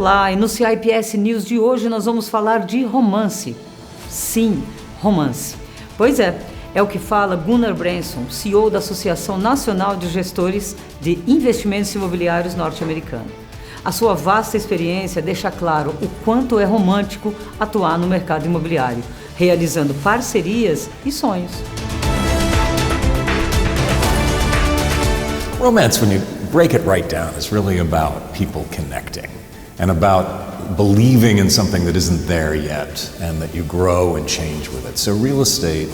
Olá, e no CIPS de hoje nós vamos falar de romance. Sim, romance. Pois é o que fala Gunnar Branson, CEO da Associação Nacional de Gestores de Investimentos Imobiliários norte-americana. A sua vasta experiência deixa claro o quanto é romântico atuar no mercado imobiliário, realizando parcerias e sonhos. Romance, when you break it right down, is really about people connecting and about believing in something that isn't there yet and that you grow and change with it. So real estate,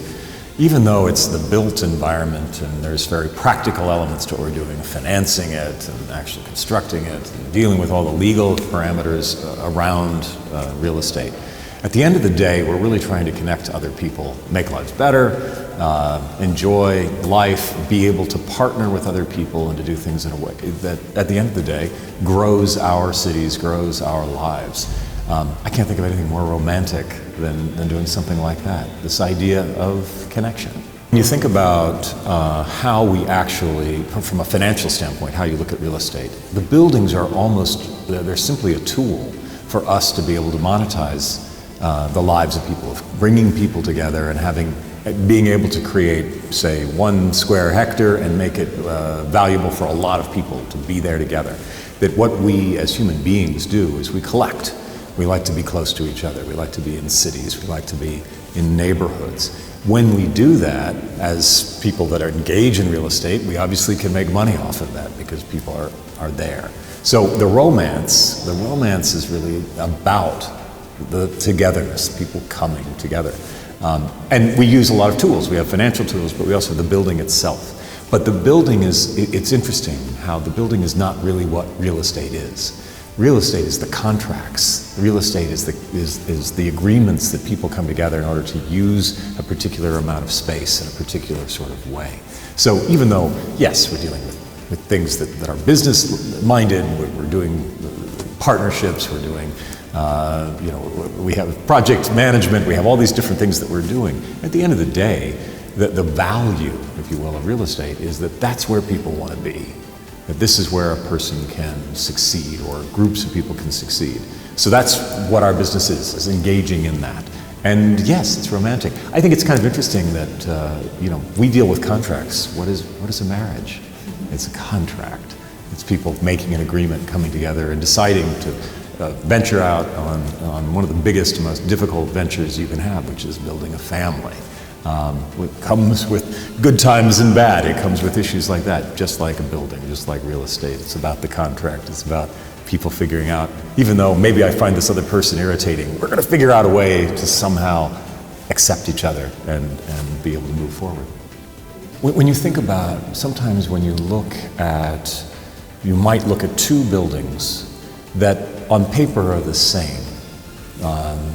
even though it's the built environment and there's very practical elements to what we're doing, financing it and actually constructing it, and dealing with all the legal parameters around real estate, at the end of the day, we're really trying to connect to other people, make lives better, enjoy life, be able to partner with other people and to do things in a way that, at the end of the day, grows our cities, grows our lives. I can't think of anything more romantic than doing something like that, this idea of connection. When you think about how we actually, from a financial standpoint, how you look at real estate, the buildings are they're simply a tool for us to be able to monetize the lives of people, bringing people together and being able to create, say, 1 square hectare and make it valuable for a lot of people to be there together. That what we as human beings do is we collect. We like to be close to each other. We like to be in cities. We like to be in neighborhoods. When we do that, as people that are engaged in real estate, we obviously can make money off of that because people are there. So the romance is really about the togetherness, people coming together. And we use a lot of tools. We have financial tools, but we also have the building itself. But the building it's interesting how the building is not really what real estate is. Real estate is the contracts. Real estate is the agreements that people come together in order to use a particular amount of space in a particular sort of way. So even though, yes, we're dealing with things that are business-minded, we're doing partnerships, we're doing we have project management, we have all these different things that we're doing. At the end of the day, the value, if you will, of real estate is that that's where people want to be. That this is where a person can succeed or groups of people can succeed. So that's what our business is engaging in that. And yes, it's romantic. I think it's kind of interesting that we deal with contracts. What is a marriage? It's a contract. It's people making an agreement, coming together and deciding to venture out on one of the biggest and most difficult ventures you can have, which is building a family. It comes with good times and bad. It comes with issues like that, just like a building, just like real estate. It's about the contract. It's about people figuring out, even though maybe I find this other person irritating, we're going to figure out a way to somehow accept each other and be able to move forward. When you think about, sometimes when you might look at 2 buildings that on paper are the same.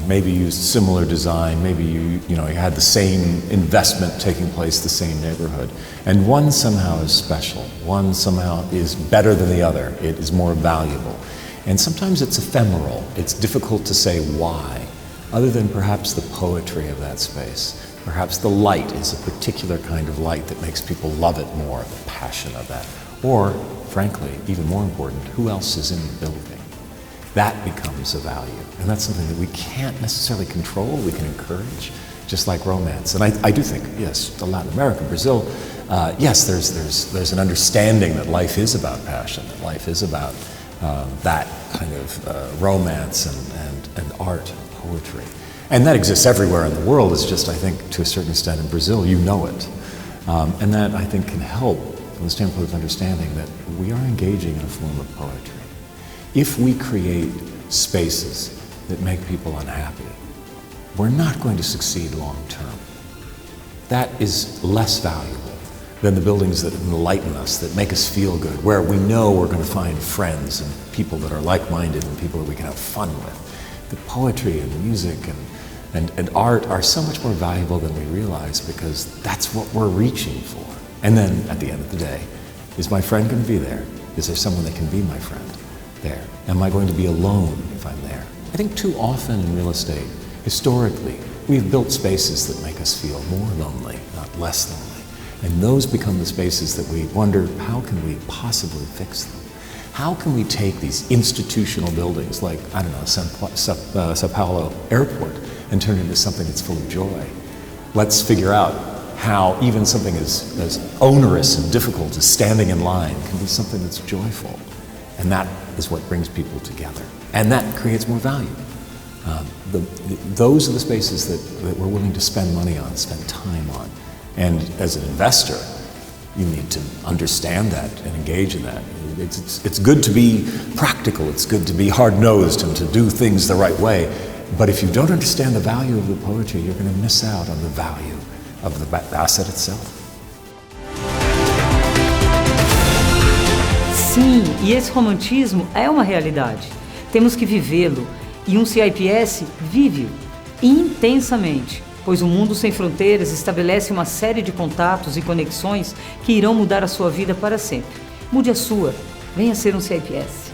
Maybe used similar design, maybe you had the same investment taking place, the same neighborhood. And one somehow is special. One somehow is better than the other. It is more valuable. And sometimes it's ephemeral. It's difficult to say why, other than perhaps the poetry of that space. Perhaps the light is a particular kind of light that makes people love it more, the passion of that. Or, frankly, even more important, who else is in the building? That becomes a value. And that's something that we can't necessarily control, we can encourage, just like romance. And I do think, yes, Latin America, Brazil, yes, there's an understanding that life is about passion, that life is about that kind of romance and art and poetry. And that exists everywhere in the world. It's just, I think, to a certain extent in Brazil, you know it. And that, I think, can help from the standpoint of understanding that we are engaging in a form of poetry. If we create spaces that make people unhappy, we're not going to succeed long term. That is less valuable than the buildings that enlighten us, that make us feel good, where we know we're going to find friends and people that are like-minded and people that we can have fun with. The poetry and music and art are so much more valuable than we realize because that's what we're reaching for. And then at the end of the day, is my friend going to be there? Is there someone that can be my friend there? Am I going to be alone if I'm there? I think too often in real estate, historically, we've built spaces that make us feel more lonely, not less lonely. And those become the spaces that we wonder, how can we possibly fix them? How can we take these institutional buildings like, I don't know, Sao Paulo Airport and turn it into something that's full of joy? Let's figure out how even something as onerous and difficult as standing in line can be something that's joyful. And that is what brings people together. And that creates more value. Those are the spaces that we're willing to spend money on, spend time on. And as an investor, you need to understand that and engage in that. It's good to be practical, it's good to be hard-nosed and to do things the right way. But if you don't understand the value of the poetry, you're going to miss out on the value of the asset itself. Sim, e esse romantismo é uma realidade. Temos que vivê-lo, e um CIPS vive-o intensamente, pois o mundo sem fronteiras estabelece uma série de contatos e conexões que irão mudar a sua vida para sempre. Mude a sua, venha ser um CIPS.